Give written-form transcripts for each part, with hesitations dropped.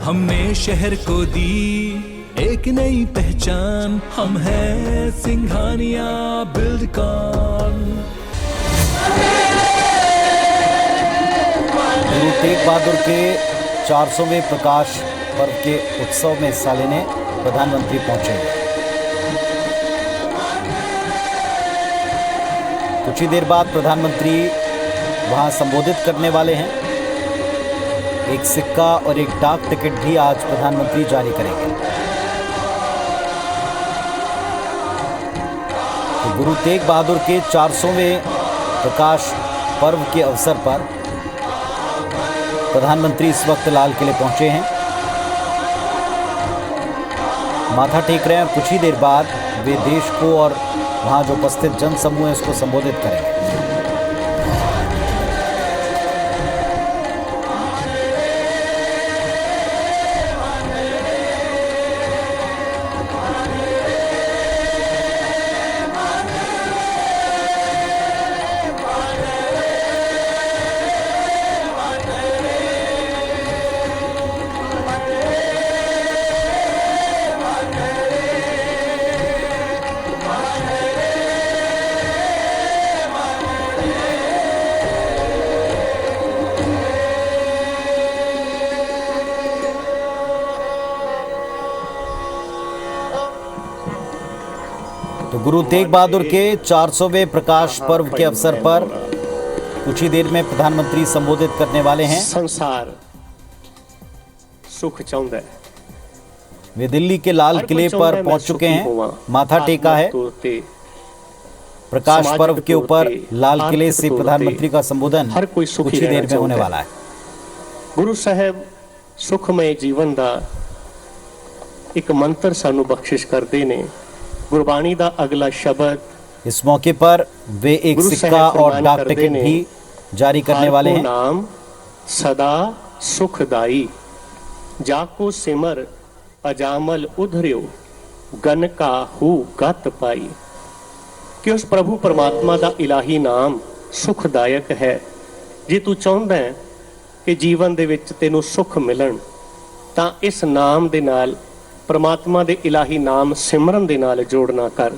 हमने शहर को दी एक नई पहचान, हम हैं सिंघानिया बिल्डकॉन। गुरु तेग बहादुर के 400वें प्रकाश पर्व के उत्सव में हिस्सा लेने प्रधानमंत्री पहुंचे। कुछ ही देर बाद प्रधानमंत्री वहां संबोधित करने वाले हैं। एक सिक्का और एक डाक टिकट भी आज प्रधानमंत्री जारी करेंगे। तो गुरु तेग बहादुर के 400वें प्रकाश पर्व के अवसर पर प्रधानमंत्री इस वक्त लाल किले पहुंचे हैं, माथा टेक रहे हैं। कुछ ही देर बाद वे देश को और वहां जो उपस्थित जनसमूह है उसको संबोधित करेंगे। तो गुरु तेग बहादुर के 400वें प्रकाश पर्व के अवसर पर कुछ ही देर में प्रधानमंत्री संबोधित करने वाले हैं। संसार सुख चाहता है। वे दिल्ली के लाल किले पर पहुंच चुके हैं, माथा टेका है। प्रकाश पर्व के ऊपर लाल किले से प्रधानमंत्री का संबोधन कुछ ही देर में होने वाला है। गुरु साहब सुखमय जीवन का एक मंत्र सानू बख्शिश करते ने। गुरबाणी का अगला शब्द इस मौके पर वे एक सिक्का और डाक टिकट भी जारी करने वाले हैं। नाम सदा सुखदाई, जाको सिमर अजामल उधर्यो, गन का हु गत पाई। कि उस प्रभु परमात्मा का इलाही नाम सुखदायक है। जे तू चाहता है कि जीवन दे विच तेनू सुख मिलन तां इस नाम दे नाल परमात्मा दे इलाही नाम सिमरन दे नाल जोड़ना कर।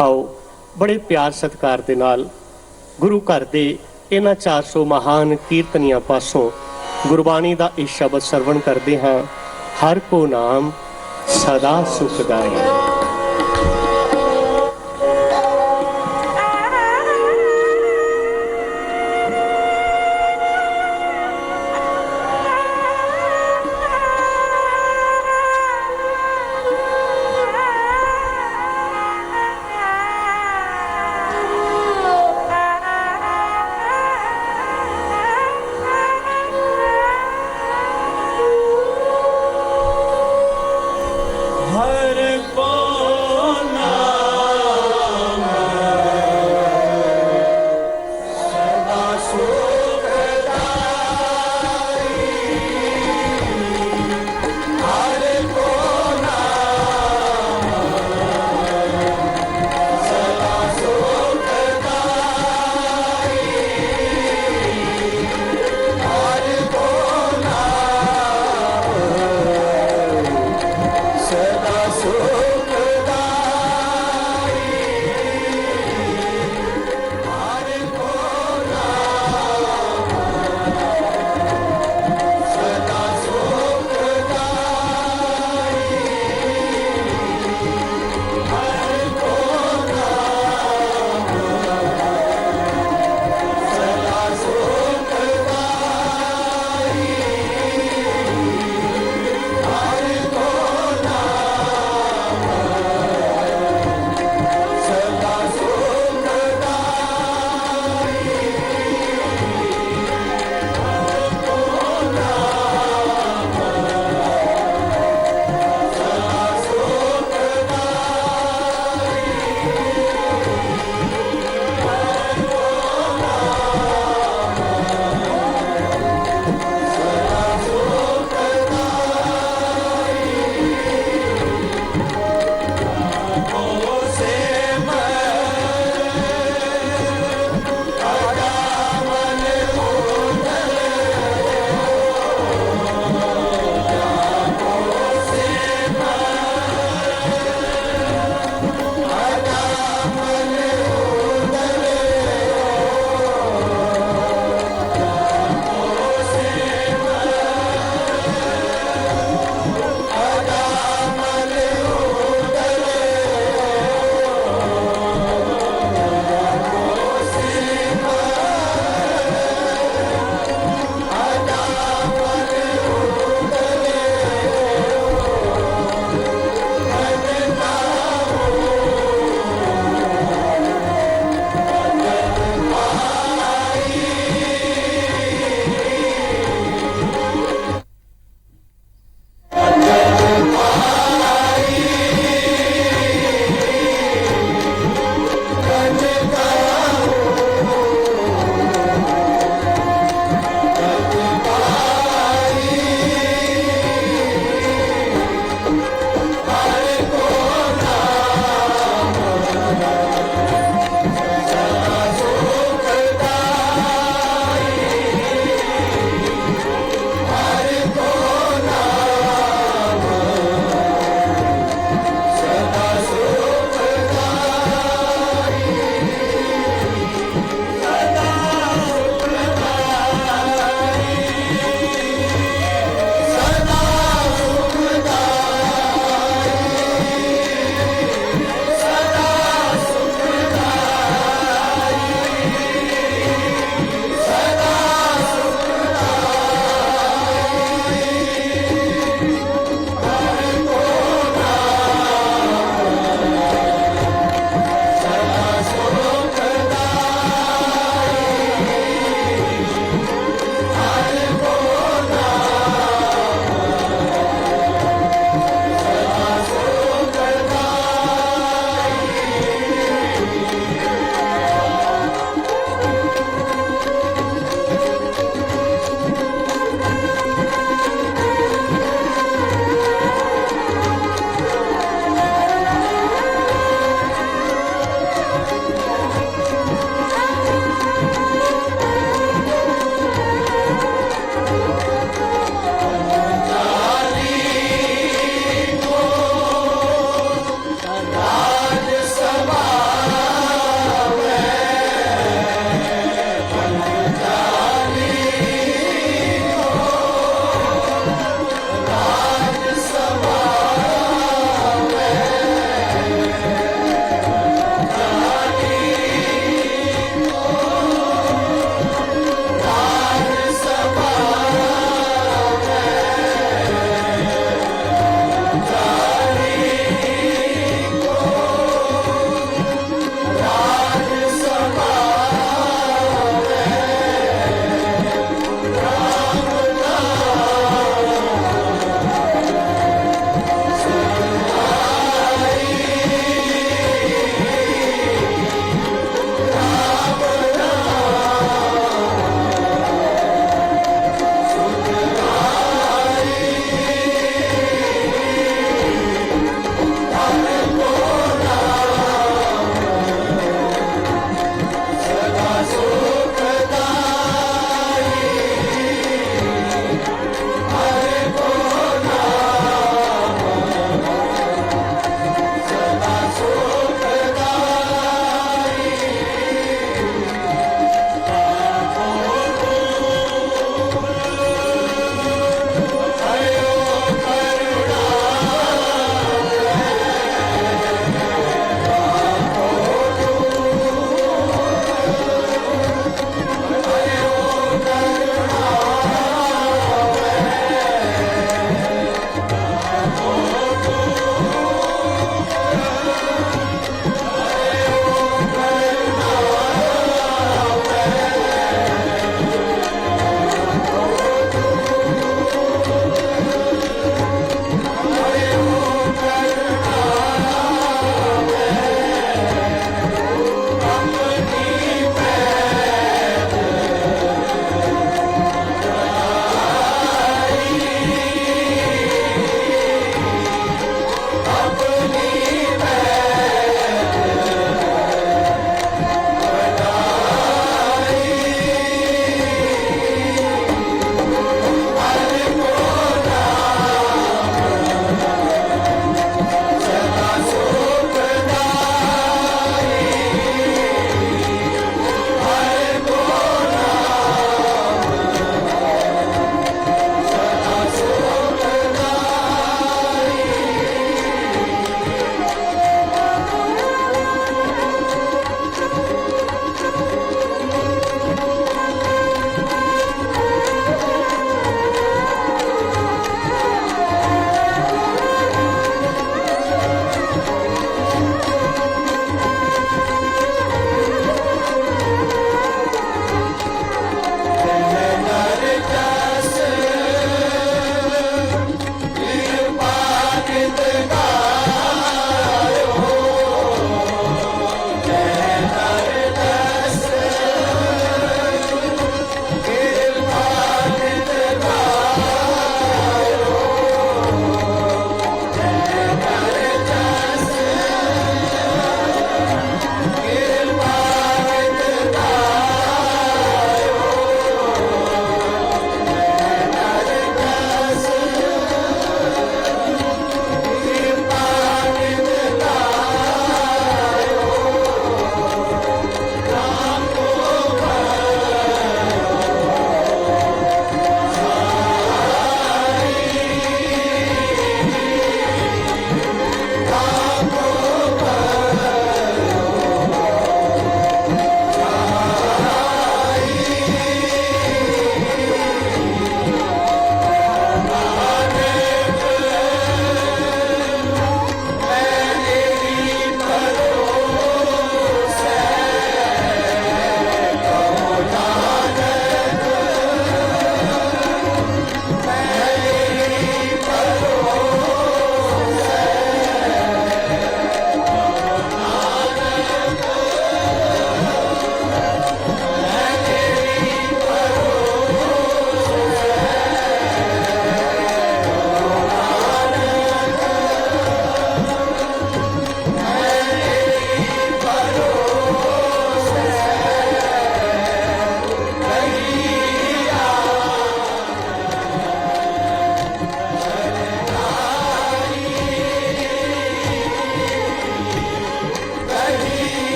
आओ बड़े प्यार सत्कार दे नाल गुरु घर दे इन्हां 400 महान कीर्तनियां पासों गुरबाणी दा इह शब्द सरवण करदे हां। हर को नाम सदा सुखदाई। हर को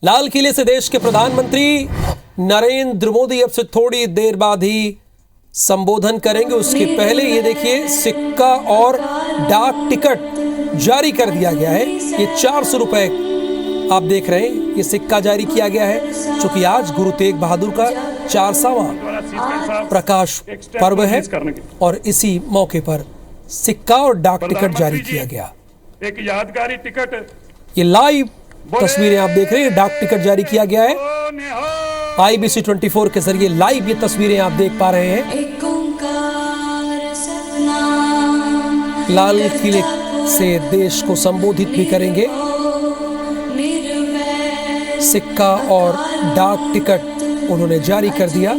लाल किले से देश के प्रधानमंत्री नरेंद्र मोदी अब से थोड़ी देर बाद ही संबोधन करेंगे। उसके पहले ये देखिए सिक्का और डाक टिकट जारी कर दिया गया है। ये 400 रुपए आप देख रहे हैं, ये सिक्का जारी किया गया है क्योंकि आज गुरु तेग बहादुर का 400वां प्रकाश पर्व है और इसी मौके पर सिक्का और डाक टिकट जारी किया गया। एक यादगारी टिकट, ये लाइव तस्वीरें आप देख रहे हैं, डाक टिकट जारी किया गया है। IBC 24 के जरिए लाइव ये तस्वीरें आप देख पा रहे हैं। लाल किले से देश को संबोधित भी करेंगे। सिक्का और डाक टिकट उन्होंने जारी कर दिया।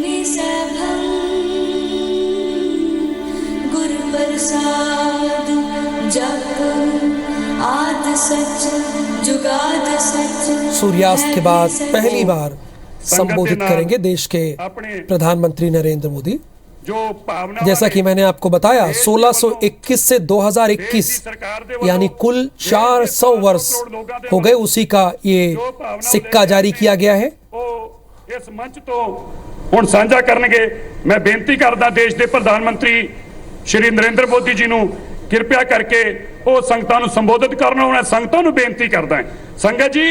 सूर्यास्त के बाद पहली बार संबोधित करेंगे देश के प्रधानमंत्री नरेंद्र मोदी। जैसा कि मैंने आपको बताया 1621 से 2021 यानी कुल 400 वर्ष हो गए, उसी का ये सिक्का जारी किया गया है। इस मंच तो ਹੁਣ ਸਾਂਝਾ ਕਰਨਗੇ। मैं बेनती करदा देश के प्रधानमंत्री श्री नरेंद्र मोदी जी ਨੂੰ कृपया करके ਉਹ ਸੰਗਤਾਂ ਨੂੰ ਸੰਬੋਧਿਤ ਕਰਨ। ਉਹਨਾਂ ਸੰਗਤਾਂ ਨੂੰ ਬੇਨਤੀ ਕਰਦਾ ਸੰਗਤ ਜੀ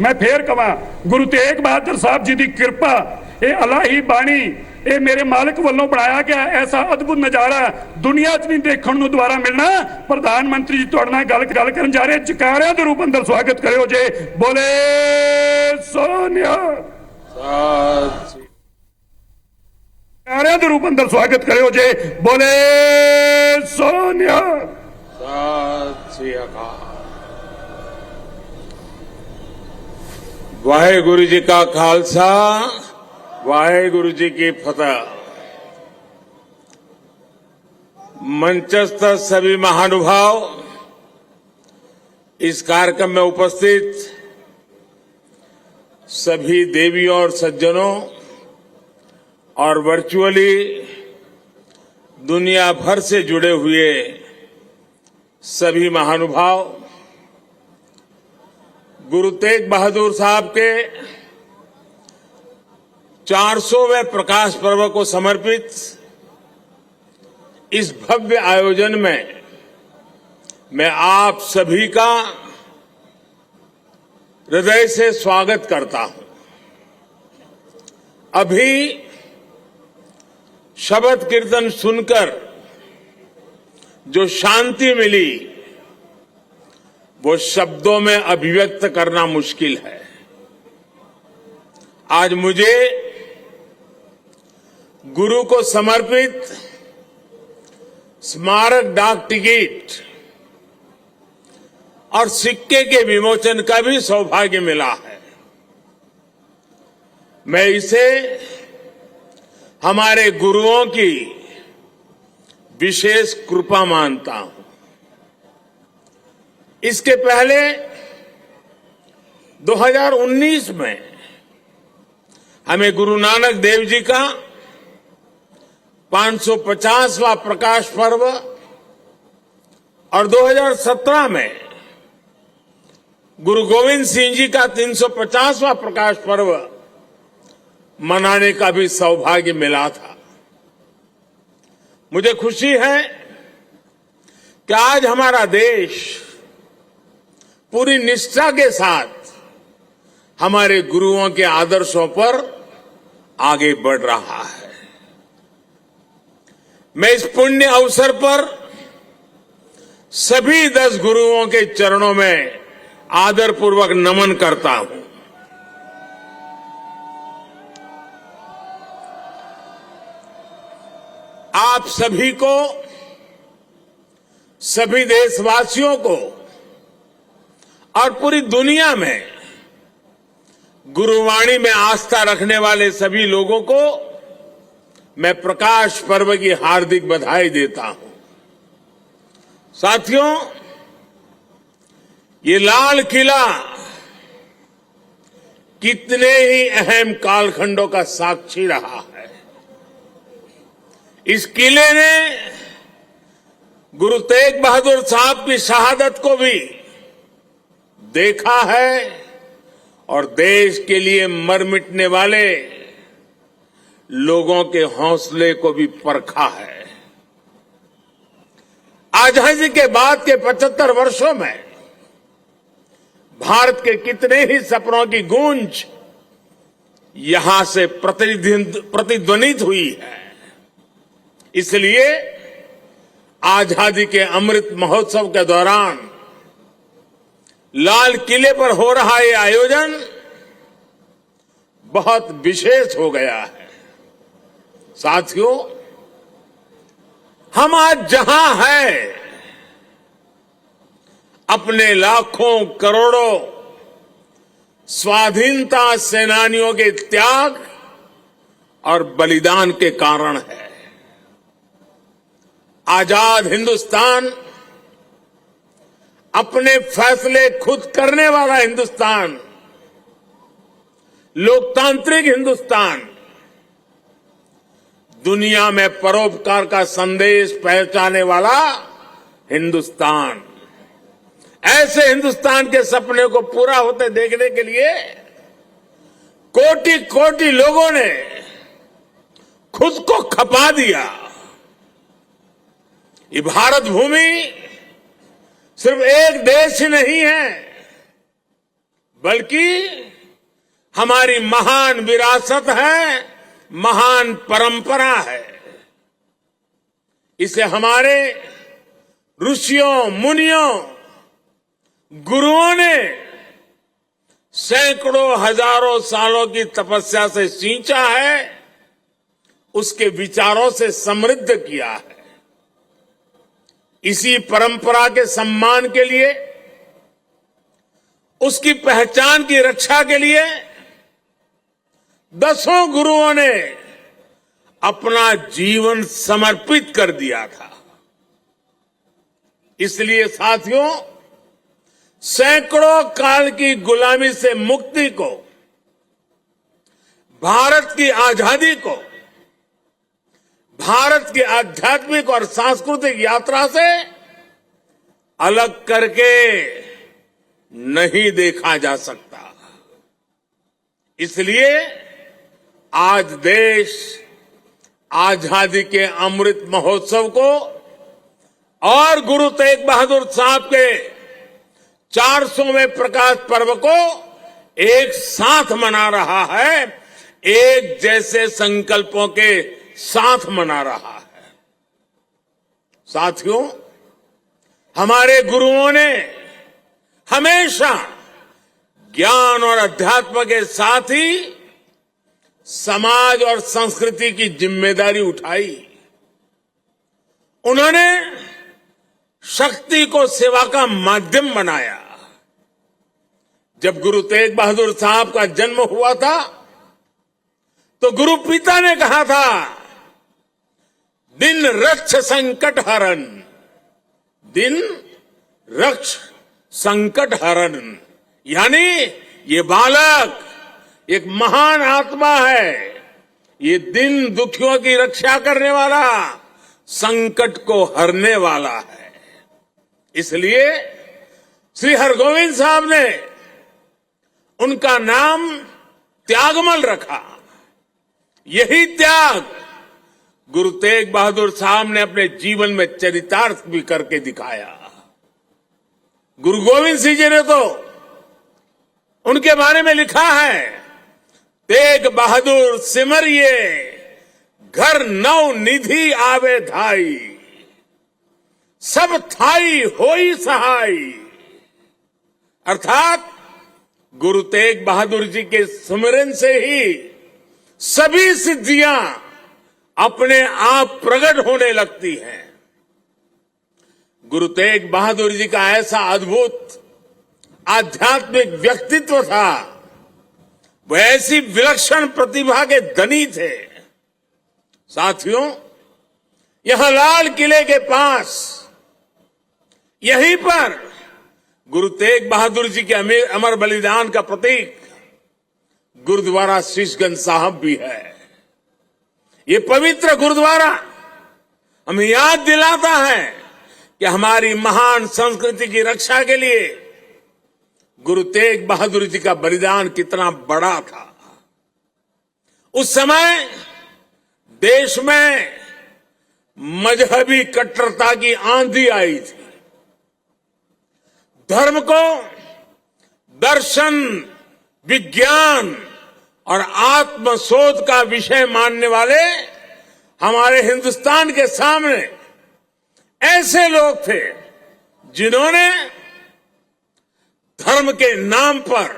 मैं फिर कहां गुरु तेग बहादुर साहब जी की कृपा, ये अलाही बाणी, ये मेरे मालिक वालों बनाया गया ऐसा अद्भुत नजारा दुनिया च नहीं देखने को दोबारा मिलना। प्रधानमंत्री जी तुहाडे नाल गल करन जा रहे, जकारियां दे रूप अंदर स्वागत करियो जे बोले सोनिया, जकारियां दे रूप अंदर स्वागत करियो जे बोले सोनिया। वाहेगुरु जी का खालसा, वाहेगुरु जी की फतह। मंचस्थ सभी महानुभाव, इस कार्यक्रम में उपस्थित सभी देवियों और सज्जनों और वर्चुअली दुनिया भर से जुड़े हुए सभी महानुभाव, गुरु तेग बहादुर साहब के 400वें प्रकाश पर्व को समर्पित इस भव्य आयोजन में मैं आप सभी का हृदय से स्वागत करता हूं। अभी शब्द कीर्तन सुनकर जो शांति मिली वो शब्दों में अभिव्यक्त करना मुश्किल है। आज मुझे गुरु को समर्पित स्मारक डाक टिकट और सिक्के के विमोचन का भी सौभाग्य मिला है। मैं इसे हमारे गुरुओं की विशेष कृपा मानता हूं। इसके पहले 2019 में हमें गुरु नानक देव जी का 550वां प्रकाश पर्व और 2017 में गुरु गोविंद सिंह जी का 350वां प्रकाश पर्व मनाने का भी सौभाग्य मिला था। मुझे खुशी है कि आज हमारा देश पूरी निष्ठा के साथ हमारे गुरुओं के आदर्शों पर आगे बढ़ रहा है। मैं इस पुण्य अवसर पर सभी 10 गुरुओं के चरणों में आदरपूर्वक नमन करता हूं। आप सभी को, सभी देशवासियों को और पूरी दुनिया में गुरुवाणी में आस्था रखने वाले सभी लोगों को मैं प्रकाश पर्व की हार्दिक बधाई देता हूं। साथियों, ये लाल किला कितने ही अहम कालखंडों का साक्षी रहा है। इस किले ने गुरु तेग बहादुर साहब की शहादत को भी देखा है और देश के लिए मर मिटने वाले लोगों के हौसले को भी परखा है। आजादी के बाद के 75 वर्षों में भारत के कितने ही सपनों की गूंज यहां से प्रतिध्वनित हुई है। इसलिए आजादी के अमृत महोत्सव के दौरान लाल किले पर हो रहा ये आयोजन बहुत विशेष हो गया है। साथियों, हम आज जहां हैं, अपने लाखों करोड़ों स्वाधीनता सेनानियों के त्याग और बलिदान के कारण है। आजाद हिंदुस्तान, अपने फैसले खुद करने वाला हिंदुस्तान, लोकतांत्रिक हिंदुस्तान, दुनिया में परोपकार का संदेश पहुंचाने वाला हिंदुस्तान, ऐसे हिंदुस्तान के सपने को पूरा होते देखने के लिए कोटि कोटि लोगों ने खुद को खपा दिया। ये भारत भूमि सिर्फ एक देश ही नहीं है, बल्कि हमारी महान विरासत है, महान परंपरा है। इसे हमारे ऋषियों, मुनियों, गुरुओं ने सैकड़ों हजारों सालों की तपस्या से सींचा है, उसके विचारों से समृद्ध किया है। इसी परंपरा के सम्मान के लिए, उसकी पहचान की रक्षा के लिए दसों गुरुओं ने अपना जीवन समर्पित कर दिया था। इसलिए साथियों, सैकड़ों काल की गुलामी से मुक्ति को, भारत की आजादी को, भारत की आध्यात्मिक और सांस्कृतिक यात्रा से अलग करके नहीं देखा जा सकता। इसलिए आज देश आजादी के अमृत महोत्सव को और गुरु तेग बहादुर साहब के 400वें प्रकाश पर्व को एक साथ मना रहा है, एक जैसे संकल्पों के साथ मना रहा है। साथियों, हमारे गुरुओं ने हमेशा ज्ञान और अध्यात्म के साथ ही समाज और संस्कृति की जिम्मेदारी उठाई। उन्होंने शक्ति को सेवा का माध्यम बनाया। जब गुरु तेग बहादुर साहब का जन्म हुआ था, तो गुरु पिता ने कहा था, दिन रक्ष संकट हरण, दिन रक्ष संकट हरण, यानी ये बालक एक महान आत्मा है, ये दिन दुखियों की रक्षा करने वाला, संकट को हरने वाला है। इसलिए श्री हरगोविंद साहब ने उनका नाम त्यागमल रखा। यही त्याग गुरु तेग बहादुर साहब ने अपने जीवन में चरितार्थ भी करके दिखाया। गुरु गोविंद सिंह जी ने तो उनके बारे में लिखा है, तेग बहादुर सिमरिए घर नौ निधि आवे धाई, सब थाई होई सहाय। अर्थात गुरु तेग बहादुर जी के स्मरण से ही सभी सिद्धियां अपने आप प्रकट होने लगती हैं। गुरु तेग बहादुर जी का ऐसा अद्भुत आध्यात्मिक व्यक्तित्व था, वह ऐसी विलक्षण प्रतिभा के धनी थे। साथियों, यहां लाल किले के पास, यहीं पर गुरु तेग बहादुर जी के अमर बलिदान का प्रतीक गुरुद्वारा शीशगंज साहब भी है। ये पवित्र गुरुद्वारा हमें याद दिलाता है कि हमारी महान संस्कृति की रक्षा के लिए गुरु तेग बहादुर जी का बलिदान कितना बड़ा था। उस समय देश में मजहबी कट्टरता की आंधी आई थी। धर्म को दर्शन, विज्ञान और आत्मशोध का विषय मानने वाले हमारे हिंदुस्तान के सामने ऐसे लोग थे जिन्होंने धर्म के नाम पर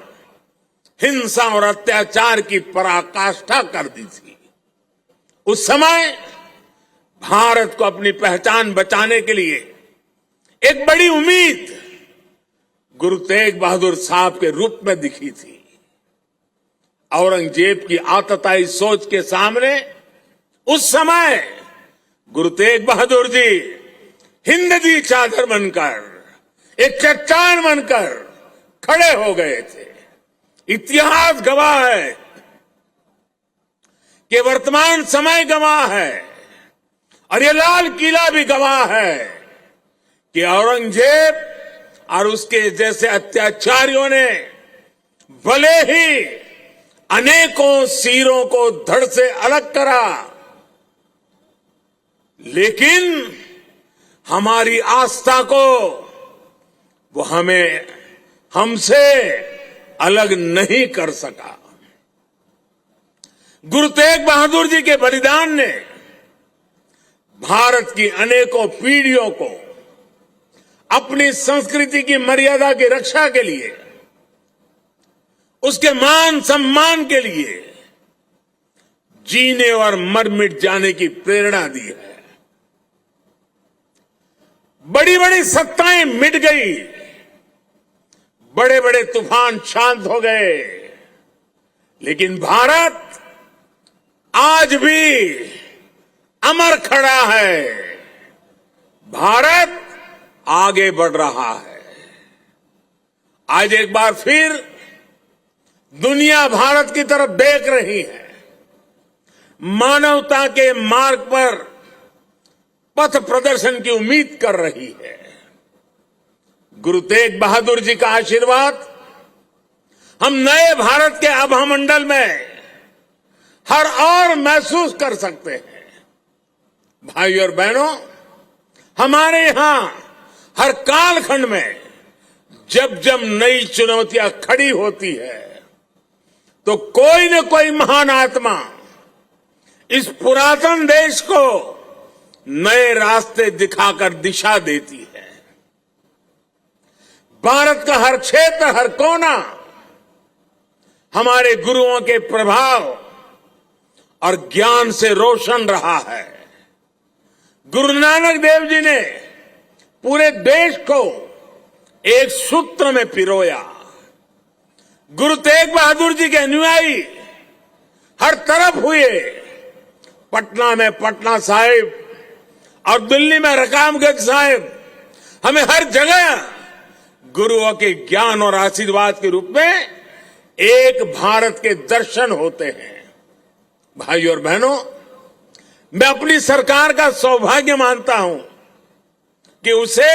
हिंसा और अत्याचार की पराकाष्ठा कर दी थी। उस समय भारत को अपनी पहचान बचाने के लिए एक बड़ी उम्मीद गुरु तेग बहादुर साहब के रूप में दिखी थी। औरंगजेब की आतताई सोच के सामने उस समय गुरु तेग बहादुर जी हिंद की चादर बनकर, एक चट्टान बनकर खड़े हो गए थे। इतिहास गवाह है कि वर्तमान समय गवाह है और ये लाल किला भी गवाह है कि औरंगजेब और उसके जैसे अत्याचारियों ने भले ही अनेकों सिरों को धड़ से अलग करा, लेकिन हमारी आस्था को वो हमसे अलग नहीं कर सका। गुरु तेग बहादुर जी के बलिदान ने भारत की अनेकों पीढ़ियों को अपनी संस्कृति की मर्यादा की रक्षा के लिए, उसके मान सम्मान के लिए जीने और मर मिट जाने की प्रेरणा दी है। बड़ी बड़ी सत्ताएं मिट गई, बड़े बड़े तूफान शांत हो गए, लेकिन भारत आज भी अमर खड़ा है। भारत आगे बढ़ रहा है। आज एक बार फिर दुनिया भारत की तरफ देख रही है। मानवता के मार्ग पर पथ प्रदर्शन की उम्मीद कर रही है। गुरु तेग बहादुर जी का आशीर्वाद हम नए भारत के आभामंडल में हर और महसूस कर सकते हैं। भाई और बहनों, हमारे यहां हर कालखंड में जब जब नई चुनौतियां खड़ी होती है तो कोई न कोई महान आत्मा इस पुरातन देश को नए रास्ते दिखाकर दिशा देती है। भारत का हर क्षेत्र, हर कोना हमारे गुरुओं के प्रभाव और ज्ञान से रोशन रहा है। गुरु नानक देव जी ने पूरे देश को एक सूत्र में पिरोया। गुरु तेग बहादुर जी के अनुयायी हर तरफ हुए। पटना में पटना साहिब और दिल्ली में रकाबगंज साहिब, हमें हर जगह गुरुओं के ज्ञान और आशीर्वाद के रूप में एक भारत के दर्शन होते हैं। भाई और बहनों, मैं अपनी सरकार का सौभाग्य मानता हूं कि उसे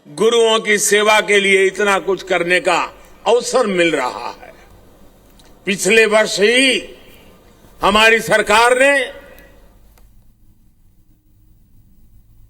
गुरुओं की सेवा के लिए इतना कुछ करने का अवसर मिल रहा है। पिछले वर्ष ही हमारी सरकार ने